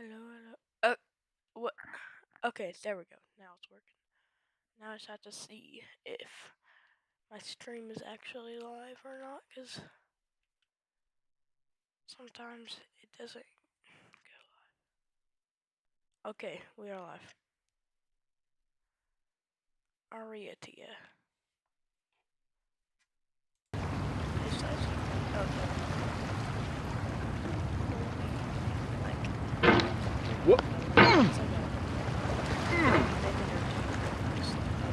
Hello, hello. Oh, what? Okay, there we go. Now it's working. Now I just have to see if my stream is actually live or not, because sometimes it doesn't go live. Okay, we are live. Ariatia.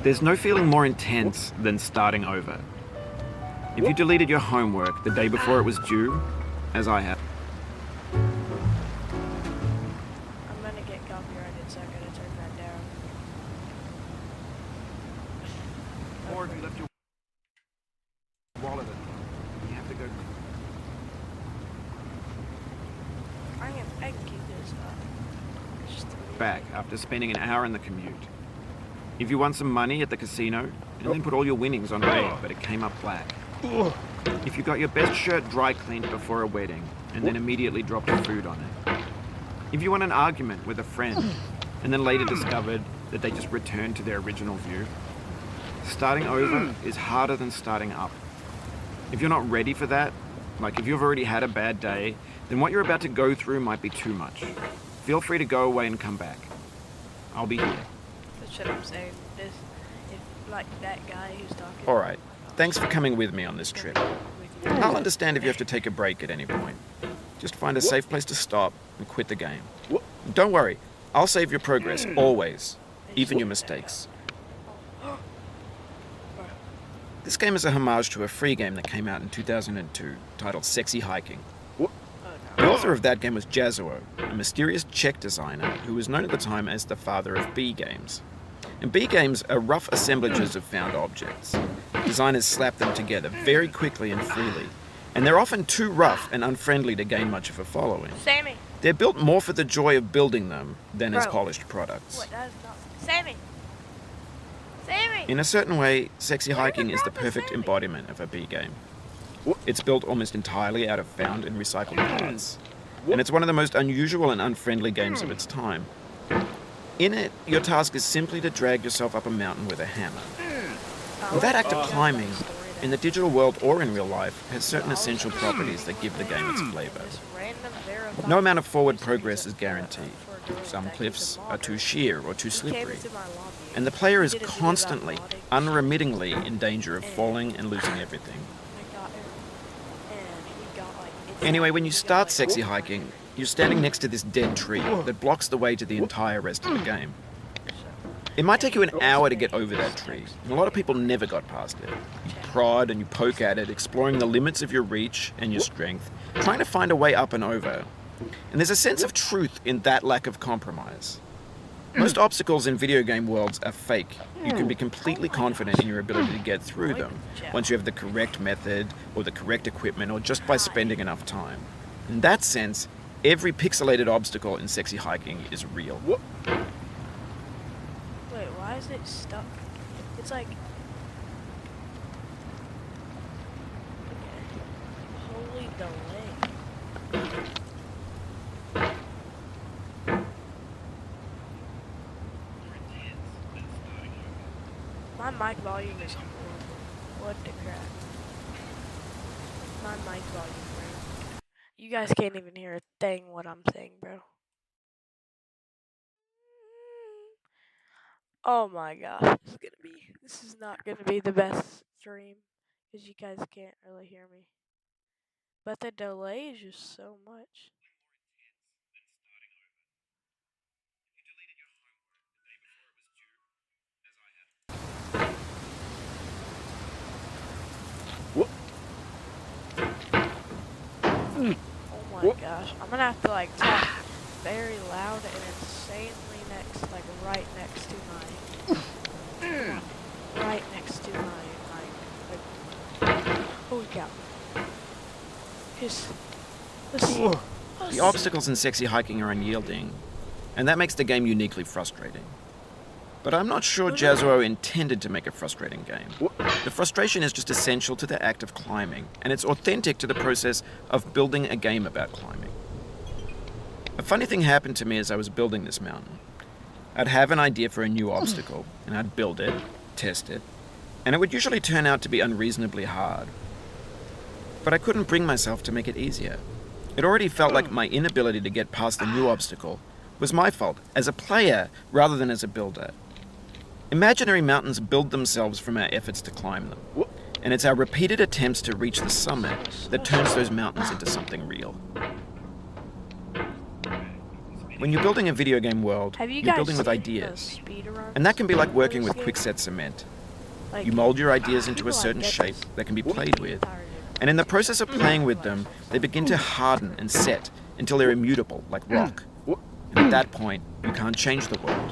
There's no feeling more intense than starting over. If you deleted your homework the day before it was due, as I have, I'm gonna get copyrighted, so I gotta turn that down. or if you left your wallet at home, you have to go I can keep this back after spending an hour in the commute. If you won some money at the casino and then put all your winnings on red, but it came up black. If you got your best shirt dry cleaned before a wedding and then immediately dropped food on it. If you won an argument with a friend and then later discovered that they just returned to their original view. Starting over is harder than starting up. If you're not ready for that, like if you've already had a bad day, then what you're about to go through might be too much. Feel free to go away and come back. I'll be here. That's what I'm saying. This, if like that guy who's talking. All right. Thanks for coming with me on this trip. I'll understand if you have to take a break at any point. Just find a safe place to stop and quit the game. Don't worry. I'll save your progress, always. Even your mistakes. This game is a homage to a free game that came out in 2002, titled Sexy Hiking. The author of that game was Jazuo, a mysterious Czech designer who was known at the time as the father of B games. And B games are rough assemblages of found objects. Designers slap them together very quickly and freely, and they're often too rough and unfriendly to gain much of a following. Sammy. They're built more for the joy of building them than as polished products. What? That is not Sammy. Sammy. In a certain way, Sexy Hiking is the perfect embodiment of a B game. It's built almost entirely out of found and recycled parts, and it's one of the most unusual and unfriendly games of its time. In it, your task is simply to drag yourself up a mountain with a hammer. Well, that act of climbing, in the digital world or in real life, has certain essential properties that give the game its flavor. No amount of forward progress is guaranteed. Some cliffs are too sheer or too slippery, and the player is constantly, unremittingly in danger of falling and losing everything. Anyway, when you start Sexy Hiking, you're standing next to this dead tree that blocks the way to the entire rest of the game. It might take you an hour to get over that tree, and a lot of people never got past it. You prod and you poke at it, exploring the limits of your reach and your strength, trying to find a way up and over. And there's a sense of truth in that lack of compromise. Most obstacles in video game worlds are fake. You can be completely confident in your ability to get through them once you have the correct method or the correct equipment or just by spending enough time. In that sense, every pixelated obstacle in Sexy Hiking is real. Wait, why is it stuck? It's like... Holy delay. My mic volume is horrible. What the crap? My mic volume, bro. You guys can't even hear a thing what I'm saying, bro. Oh my gosh, this is not gonna be the best stream because you guys can't really hear me. But the delay is just so much. Oh my gosh, I'm gonna have to like talk very loud and insanely right next to my holy cow. The obstacles in Sexy Hiking are unyielding, and that makes the game uniquely frustrating. But I'm not sure Jazuo intended to make a frustrating game. The frustration is just essential to the act of climbing, and it's authentic to the process of building a game about climbing. A funny thing happened to me as I was building this mountain. I'd have an idea for a new obstacle, and I'd build it, test it, and it would usually turn out to be unreasonably hard. But I couldn't bring myself to make it easier. It already felt like my inability to get past the new obstacle was my fault as a player rather than as a builder. Imaginary mountains build themselves from our efforts to climb them, and it's our repeated attempts to reach the summit that turns those mountains into something real. When you're building a video game world, you're building with ideas, and that can be like working with quickset cement. You mold your ideas into a certain shape that can be played with, and in the process of playing with them, they begin to harden and set until they're immutable, like rock. And at that point, you can't change the world,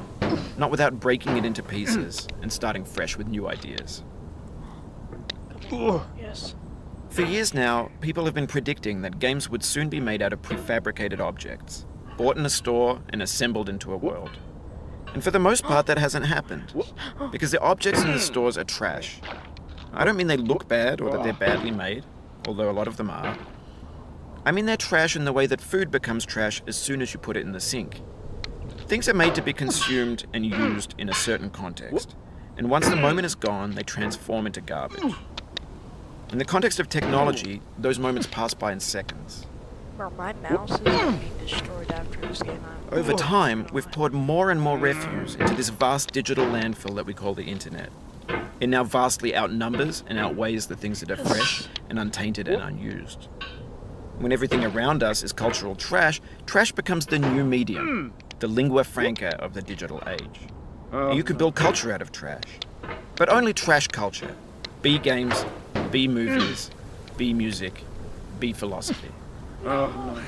not without breaking it into pieces and starting fresh with new ideas. Yes. For years now, people have been predicting that games would soon be made out of prefabricated objects, bought in a store and assembled into a world. And for the most part, that hasn't happened, because the objects in the stores are trash. I don't mean they look bad or that they're badly made, although a lot of them are. I mean they're trash in the way that food becomes trash as soon as you put it in the sink. Things are made to be consumed and used in a certain context, and once the moment is gone, they transform into garbage. In the context of technology, those moments pass by in seconds. Bro, my mouse is gonna be destroyed after this game. Over time, we've poured more and more refuse into this vast digital landfill that we call the internet. It now vastly outnumbers and outweighs the things that are fresh and untainted and unused. When everything around us is cultural trash, trash becomes the new medium, the lingua franca of the digital age. You can build culture out of trash, but only trash culture. B games, B movies, B music, B philosophy. I'm sorry.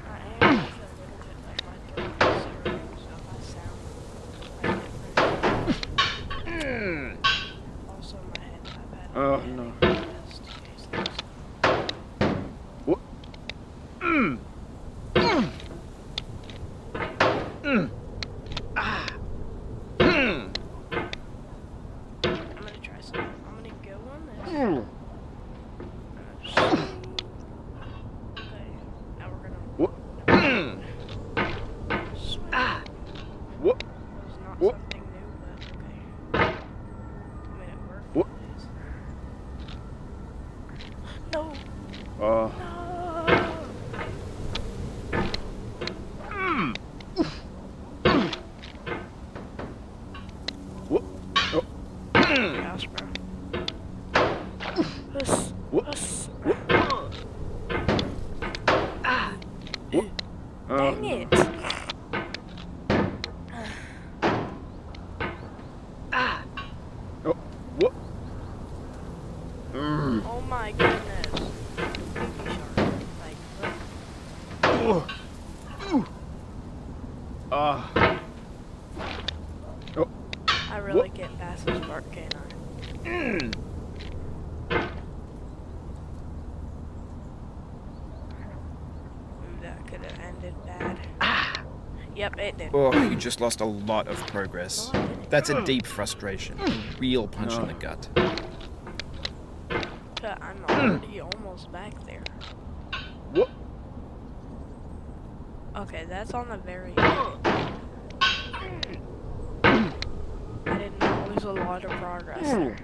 I am just a little bit like my throat is hurting, so if I sound like different. Also, my head, I've had a headache just in case there's I'm gonna try something. I'm gonna go on this. Okay, now we're gonna swing. It's not something new, but okay. I mean, it worked. No! No! Gosh, bro. Us. Dang it! Oh my goodness. Baby shark. Like, I really get past this part, can't I? Ooh, that could have ended bad. Yep, it did. Oh, you just lost a lot of progress. No, I didn't. That's a deep frustration, a real punch in the gut. But I'm already almost back there. Okay, that's on the very end. I did not lose a lot of progress there.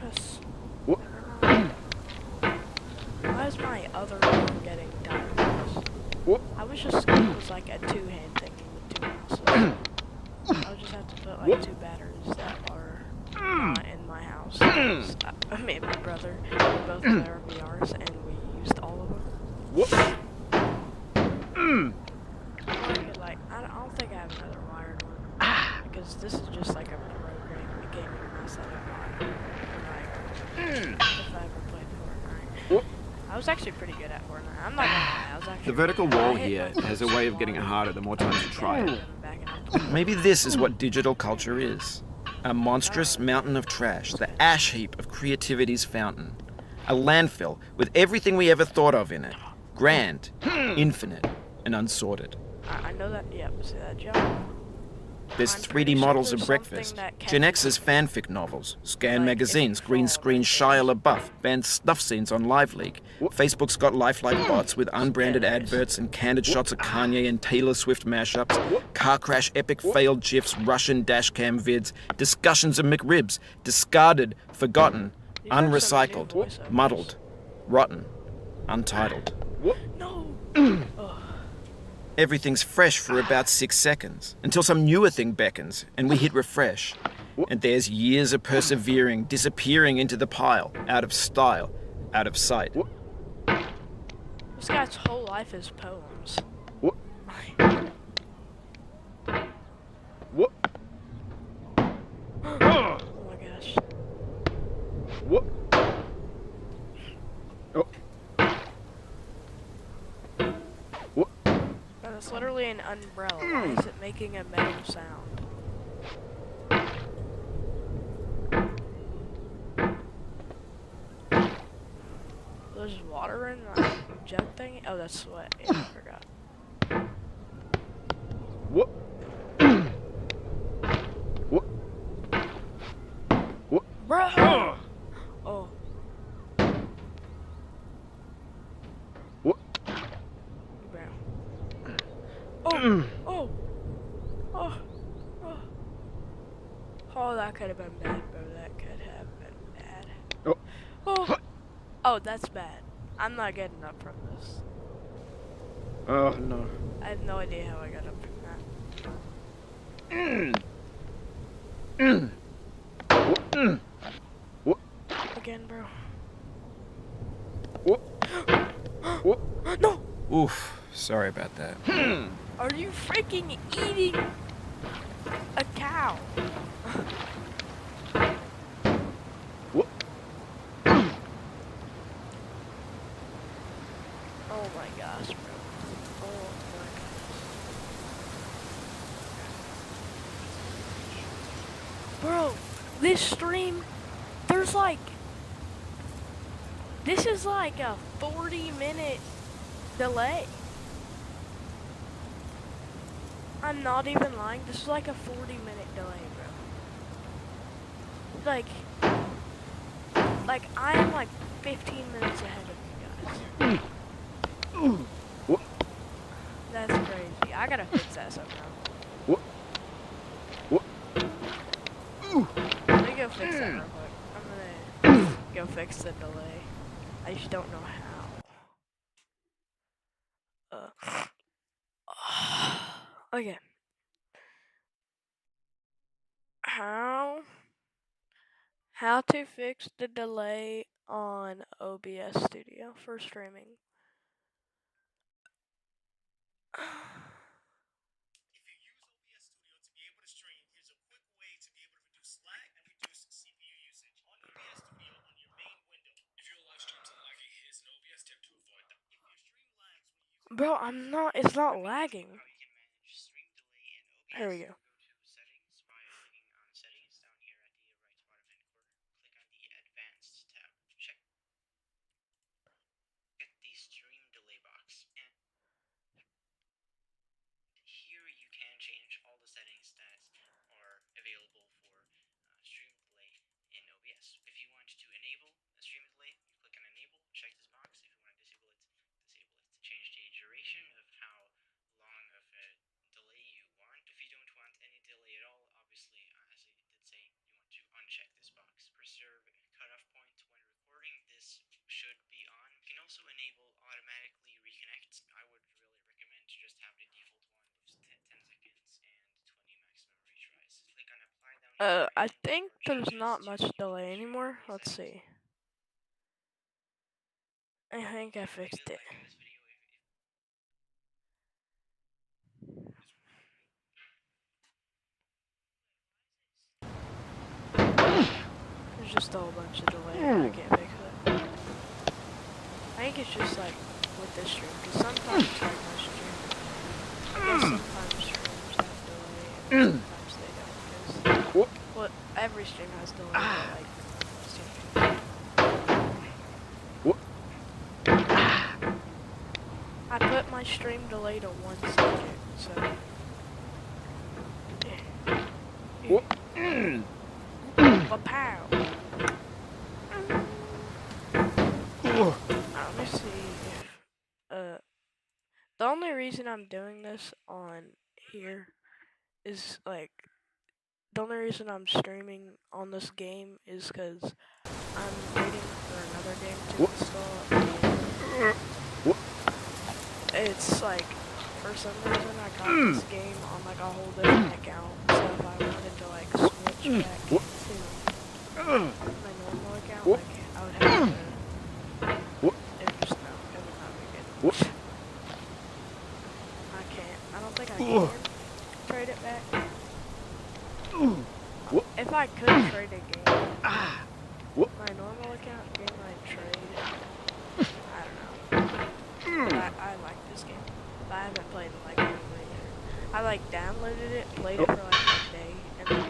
Yes. Why is my other arm getting tired? I was just it was like a two-hand thing with two muscles. I would just have to put like two batteries that are not in my house. Me and my brother, we both had our VRs and we used all of them. I don't think I have another wired one because this is just like a gaming mouse that I bought if I ever played Fortnite. I was actually pretty good at Fortnite. I'm not gonna lie, I was actually. The vertical wall here has a way of getting harder the more times you try it. Maybe this is what digital culture is. A monstrous mountain of trash, the ash heap of creativity's fountain. A landfill with everything we ever thought of in it. Grand, infinite, and unsorted. I know that. Yep. See that jump? There's I'm 3D pretty sure models there's of breakfast, something that Gen catches X's fanfic novels, Scan like, magazines, if you green fall, screen like, Shia there's- LaBeouf, banned stuff scenes on Live Leak. Facebook's got lifelike bots with unbranded there is. adverts and candid shots of Kanye and Taylor Swift mashups, car crash epic failed gifs, Russian dashcam vids, discussions of McRibs, discarded, forgotten, These are some new unrecycled, voiceovers. muddled, rotten, untitled. No. Everything's fresh for about 6 seconds, until some newer thing beckons, and we hit refresh. And there's years of persevering, disappearing into the pile, out of style, out of sight. This guy's whole life is poems. Oh my gosh. That's literally an umbrella. Why is it making a metal sound? There's water in the jug thing? Oh, that's sweat. Yeah, I forgot. Bro! Oh. Bro. Oh! Oh! Oh! Oh! Oh, that could have been bad, bro. That could have been bad. Oh! Oh, that's bad. I'm not getting up from this. Oh no. I have no idea how I got up from that. Again, bro. No! Oof, sorry about that. Are you freaking eating a cow? Oh my gosh, bro. Oh my gosh. Bro, this stream, there's like, this is like a 40-minute delay. I'm not even lying, this is like a 40-minute delay, bro. Like I am like 15 minutes ahead of you guys. That's crazy. I gotta fix that somehow. Let me go fix that real quick. I'm gonna go fix the delay. I just don't know how. Okay. How to fix the delay on OBS Studio for streaming. If you use OBS Studio to be able to stream, here's a quick way to be able to reduce lag and reduce CPU usage on OBS Studio on your main window. If your live streams are lagging, here's an OBS tip to avoid that. If your stream lags when you use Bro, it's not lagging. how you can manage stream delay in OBS. Here we go. Go to settings by clicking on settings down here at the right bottom hand corner. Click on the advanced tab. Check the stream delay box. And here you can change all the settings that are available for stream delay in OBS. If you want to enable a stream delay, you click on enable, check this box. If you want to disable it, disable it. Change the duration of how long of a delay you want. If you don't want any delay at all, obviously, as I did say, you want to uncheck this box. Preserve cutoff point when recording. This should be on. You can also enable automatically reconnect. I would really recommend to just have the default one with 10 seconds and 20 maximum retries. Click on apply down here. I think there's not much delay anymore. Let's see. I think I fixed it. There's just a whole bunch of delay. I can't fix it. I think it's just like with this stream, because sometimes like my stream, I guess sometimes streams have delay and sometimes they don't. Because well, every stream has delay. But, like, I put my stream delay to 1 second, so. Yeah. Pow. Let me see if the only reason I'm doing this on here is like the only reason I'm streaming on this game is because I'm waiting for another game to install. And it's like for some reason I got this game on like a whole different account. So if I wanted to like switch back to my normal account, like I would have to. It would just no, it would not be good. I can't. I don't think I can trade it back. If I could trade a game, my normal account game I'd trade. I don't know. But I like this game. But I haven't played it like over a year. I like downloaded it, played it for like a day, and then